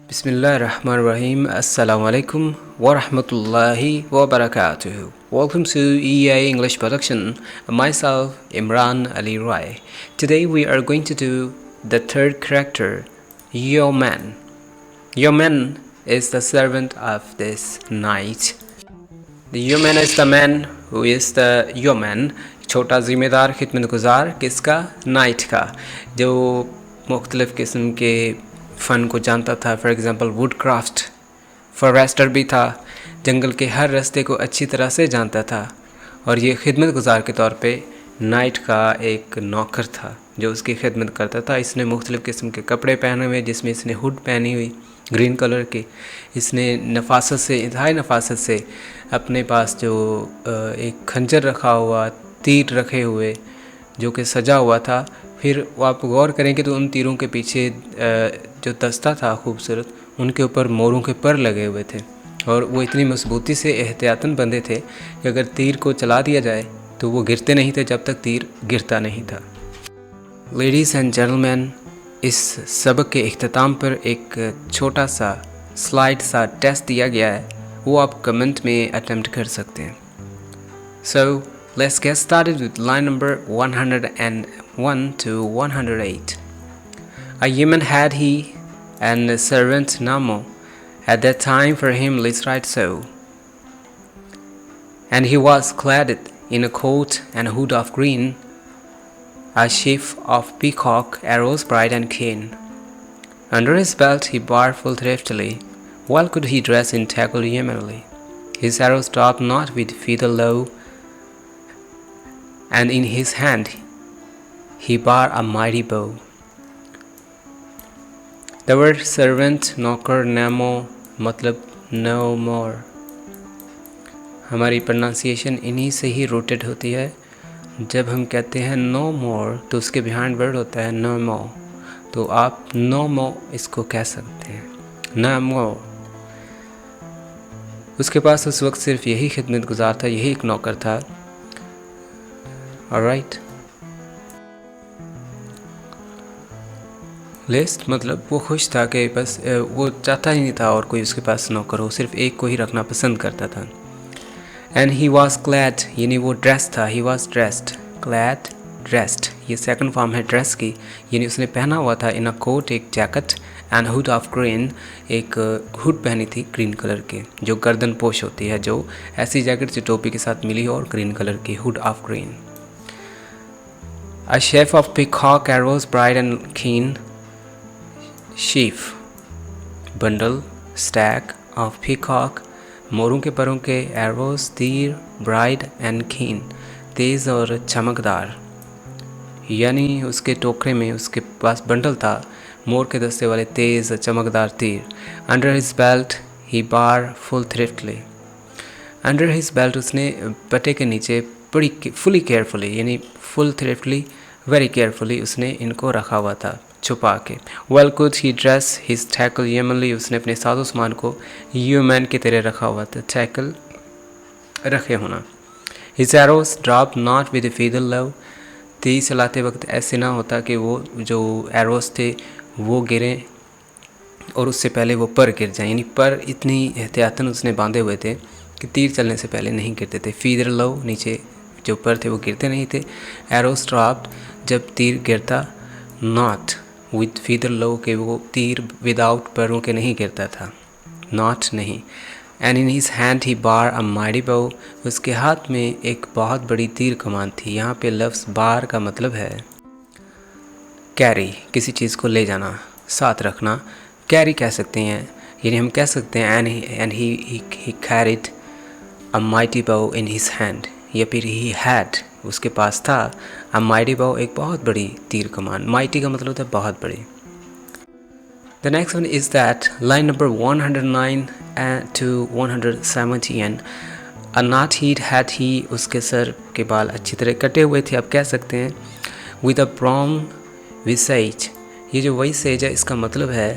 Bismillahirrahmanirrahim. Assalamu alaikum wa rahmatullahi wa barakatuh. Welcome to EA English Production. Myself, Imran Ali Rai. Today we are going to do the third character, Yeoman. Yeoman is the servant of this night. The yeoman is the man who is the yeoman. छोटा ज़िम्मेदार खिदमतगुज़ार किसका? Night का, जो मुख्तलिफ़ किस्म के फ़न को जानता था। For example wood craft, forester भी था, जंगल के हर रास्ते को अच्छी तरह से जानता था। और ये खिदमतगुज़ार के तौर पे नाइट का एक नौकर था जो उसकी खिदमत करता था। इसने मुख्तलिफ़ किस्म के कपड़े पहने हुए, जिसमें इसने हुड पहनी हुई ग्रीन कलर की। इसने नफासत से, इंतहाई नफासत से अपने पास जो एक खंजर रखा हुआ, तीर रखे हुए जो कि सजा हुआ था। फिर आप गौर करेंगे तो उन तीरों के पीछे जो दस्ता था खूबसूरत, उनके ऊपर मोरों के पर लगे हुए थे और वो इतनी मजबूती से एहतियातन बंधे थे कि अगर तीर को चला दिया जाए तो वो गिरते नहीं थे जब तक तीर गिरता नहीं था। लेडीज़ एंड जेंटलमैन, इस सबक के इख्तिताम पर एक छोटा सा स्लाइड सा टेस्ट दिया गया है, वो आप कमेंट में अटेम्प्ट कर सकते हैं। सो let's get started with line number 101 to 108. A yeoman had he, and a servant Namo. At that time for him let's write so. And he was clad in a coat and hood of green, a sheaf of peacock arrows bright and keen. Under his belt he bore full thriftily, well could he dress in tackle yeomanly. His arrows stopped not with feather low, and in his hand he bore a mighty bow. The word servant, नौकर, namo मतलब no more। हमारी pronunciation इन्हीं से ही rooted होती है। जब हम कहते हैं no more तो उसके बिहाइंड वर्ड होता है no more, तो आप no more इसको कह सकते हैं, no more। उसके पास उस वक्त सिर्फ यही खिदमत गुजार था, यही एक नौकर था। ऑलराइट, लिस्ट मतलब वो खुश था कि बस वो चाहता ही नहीं था और कोई उसके पास नौकर हो, सिर्फ एक को ही रखना पसंद करता था। एंड ही वॉज क्लैड, यानी वो ड्रेस था, he was dressed, clad dressed, ये सेकंड फॉर्म है ड्रेस की, यानी उसने पहना हुआ था इन अ कोट, एक jacket, and hood of green, एक हुड पहनी थी ग्रीन कलर के, जो गर्दन पोश होती है, जो ऐसी जैकेट जो टोपी के साथ मिली हो, और ग्रीन कलर की, hood of green. A sheaf of peacock arrows bright and keen. Sheaf, bundle, stack of peacock, मोरों के परों के, arrows, तीर, bright and keen, तेज़ और चमकदार। यानी उसके टोकरे में उसके पास बंडल था मोर के दस्ते वाले तेज़ चमकदार तीर। Under his belt he bore full thriftily. Under his belt उसने पटे के नीचे बड़ी फुली केयरफुली, यानी फुल थ्रिफ्टली, वेरी केयरफुली उसने इनको रखा हुआ था छुपा के। Well could he dress his tackle yeomanly, उसने अपने साजो सामान को ह्यूमन की तरह रखा हुआ था, टैकल रखे होना। His arrows drop not with feather low, तीर चलाते वक्त ऐसे ना होता कि वो जो एरोस थे वो गिरें और उससे पहले वो पर गिर जाएं, यानी पर इतनी एहतियातन उसने बांधे हुए थे कि तीर चलने से पहले नहीं गिरते थे। फीदर लो, नीचे जो पर थे वो गिरते नहीं थे। एरो स्ट्रॉप्ड, जब तीर गिरता, नॉट विद फीदर लो, के वो तीर विदाउट परों के नहीं गिरता था, नॉट नहीं। And in his hand he bar a mighty बो, उसके हाथ में एक बहुत बड़ी तीर कमान थी। यहाँ पे लफ्ज़ बार का मतलब है कैरी, किसी चीज़ को ले जाना, साथ रखना, कैरी कह सकते हैं। यानी हम कह सकते हैं and he carried a mighty बो इन हिज हैंड, या फिर ही हैड, उसके पास था, अ माइटी बो, एक बहुत बड़ी तीर कमान। माइटी का मतलब होता है बहुत बड़ी। The next one is that line number 109 to 117, a not head had he, उसके सर के बाल अच्छी तरह कटे हुए थे, आप कह सकते हैं। विद अ ब्राउन विसेज, ये जो विसेज है इसका मतलब है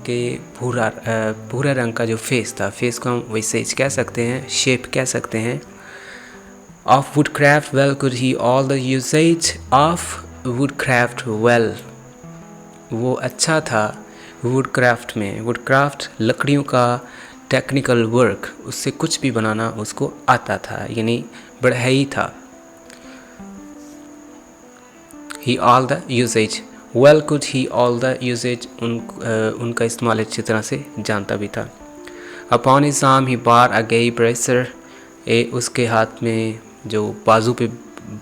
कि भूरा रंग का जो फेस था, फेस को हम विसेज कह सकते हैं, शेप कह सकते हैं। Of woodcraft well could he all the usage of woodcraft well, वो अच्छा था वुड क्राफ्ट में, वुड क्राफ्ट लकड़ियों का टेक्निकल वर्क, उससे कुछ भी बनाना उसको आता था, यानी बढ़ई था। He all the usage, well could he all the usage, उनका इस्तेमाल अच्छी तरह से जानता भी था। Upon his arm he bar a gay bracer, उसके हाथ में जो बाजू पे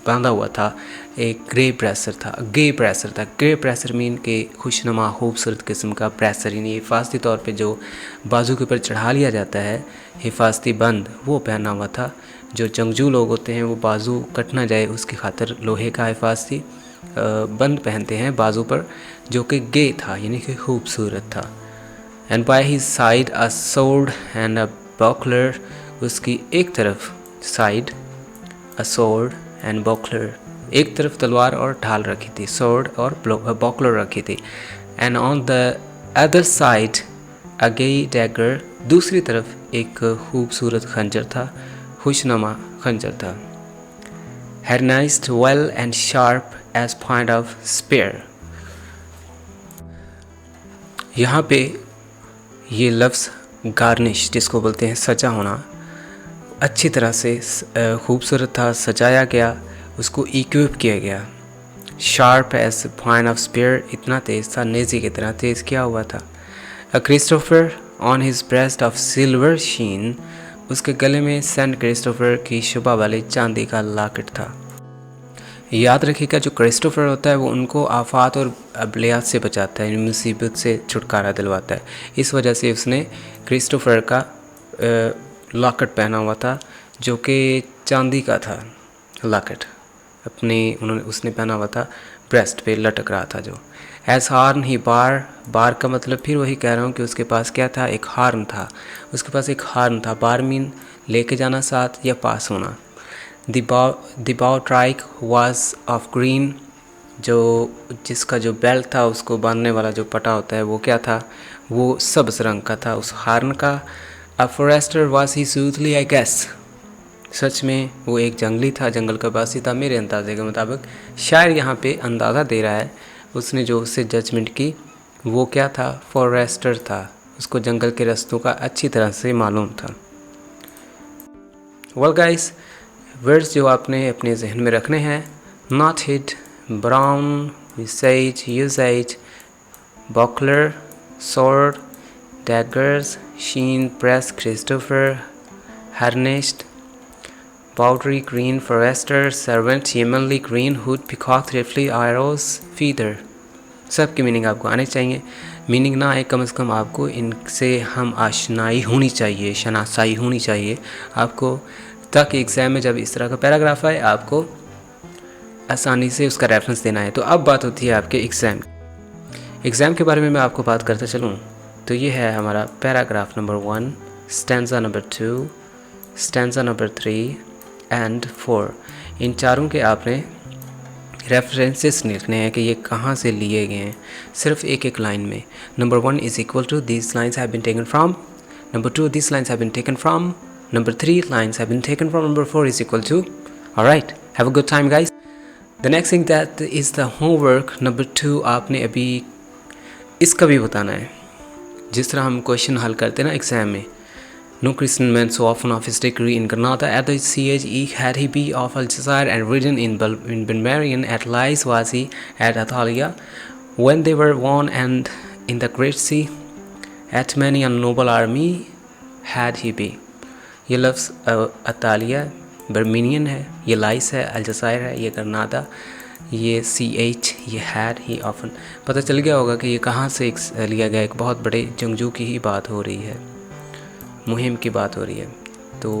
बांधा हुआ था एक ग्रे प्रेसर था, गे प्रेसर था। ग्रे प्रेसर मीन के खुशनुमा खूबसूरत किस्म का प्रेसर, यानी हिफाजती तौर पे जो बाजू के ऊपर चढ़ा लिया जाता है हिफाजती बंद, वो पहना हुआ था। जो जंगजू लोग होते हैं वो बाजू कट ना जाए उसकी खातिर लोहे का हिफाजती बंद पहनते हैं बाजू पर, जो कि गे था यानी कि खूबसूरत था। And by his side a sword and a buckler, उसकी एक तरफ side a sword and buckler, एक तरफ तलवार और ढाल रखी थी, सोर्ड और बॉकलर रखी थी। And on the other side a gay dagger, दूसरी तरफ एक खूबसूरत खंजर था, खुशनुमा खंजर था। harnessed well and sharp as point of spear। यहाँ पे ये लफ्ज़ गार्निश जिसको बोलते हैं सजा होना, अच्छी तरह से खूबसूरत था, सजाया गया, उसको इक्विप किया गया। Sharp edge point of spear, इतना तेज़ था, नेज़ी की तरह तेज़ किया हुआ था। A Christopher on his breast of silver sheen, उसके गले में सेंट क्रिस्टोफर की शुभा वाली चांदी का लॉकेट था। याद रखिएगा जो क्रिस्टोफर होता है वो उनको आफात और अबलियात से बचाता है, मुसीबत से छुटकारा दिलवाता है। इस वजह से उसने क्रिस्टोफर का लॉकेट पहना हुआ था जो कि चांदी का था। लॉकेट उसने पहना हुआ था, ब्रेस्ट पे लटक रहा था जो। एज हार्न ही बार, बार का मतलब फिर वही कह रहा हूँ कि उसके पास क्या था, एक हार्न था, उसके पास एक हार्न था। बार मीन लेके जाना साथ या पास होना। The bow trike was of green, जिसका जो बेल्ट था उसको बांधने वाला जो पटा होता है वो क्या था, वो सब्ज़ रंग का था उस हार्न का। A forester was he soothly I guess, सच में वो एक जंगली था, जंगल का बासी था मेरे अंदाजे के मुताबिक। शायर यहाँ पे अंदाज़ा दे रहा है, उसने जो उससे जजमेंट की वो क्या था, फॉरेस्टर था, उसको जंगल के रास्तों का अच्छी तरह से मालूम था। वेल गाइस, वर्ड्स जो आपने अपने जहन में रखने हैं, not hit, brown, usage, usage, buckler, sword, daggers, sheen, press, Christopher, harnessed, powdery green, forester, servant, yemenly green, hood, peacock, thriftly, arrows, feather। सब की मीनिंग आपको आने चाहिए, मीनिंग ना आए कम से कम आपको इनसे हम आशनाई होनी चाहिए, शनासाई होनी चाहिए आपको, ताकि एग्ज़ाम में जब इस तरह का पैराग्राफ आए आपको आसानी से उसका रेफरेंस देना है। तो अब बात होती है आपके एग्ज़ाम के बारे में मैं आपको बात करता चलूँ तो ये है हमारा paragraph number 1, stanza number 2, stanza number 3 and 4। इन चारों के आपने रेफरेंसेस लिखने हैं कि ये कहाँ से लिए गए हैं, सिर्फ एक एक लाइन में। Number 1 is equal to this lines have been taken from, number 2 this lines have been taken from, number 3 lines have been taken from, number 4 is equal to। alright, have a good time guys। the next thing that is the homework number 2, आपने अभी इसका भी बताना है, जिस तरह हम question हल करते हैं ना एग्जाम में। No Christian man so often of his degree in Granada at the siege had he be of Aljazair and ridden in Benmarian at Lais was he at Attalia when they were won and in the Great Sea at many a noble army had he be। ये लफ्ज़ Attalia बर्मिनियन है, ये लाइस है, अल्जायर है, ये गरनादा, ये CH, ये had, he often. पता चल गया होगा कि ये कहाँ से लिया गया, एक बहुत बड़े जंगजू की ही बात हो रही है, मुहिम की बात हो रही है। तो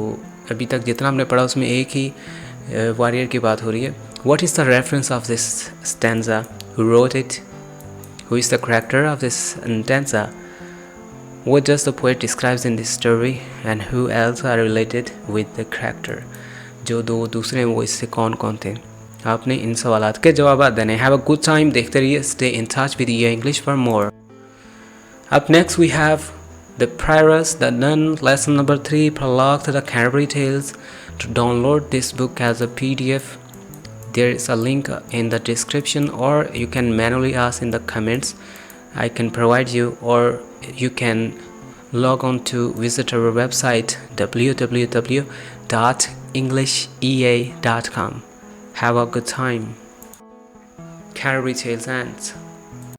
अभी तक जितना हमने पढ़ा उसमें एक ही वॉरियर की बात हो रही है। What is the reference of this stanza, who wrote it, who is the character of this stanza, what does the poet describes in this story and who else are related with the character। जो दो दूसरे हैं वो इससे कौन कौन थे, आपने इन सवालात के जवाब देने। हैव अ गुड टाइम, देखते रहिए, स्टे इन टच विद ये English for more. Up next we have the Prioress, the Nun, lesson number 3, prologue to the Canterbury Tales। To download this book as a PDF, there is a link in the description or you can manually ask in the comments I can provide you, or you can log on to visit our website www.englishea.com. Have a good time. Carry Tales ends.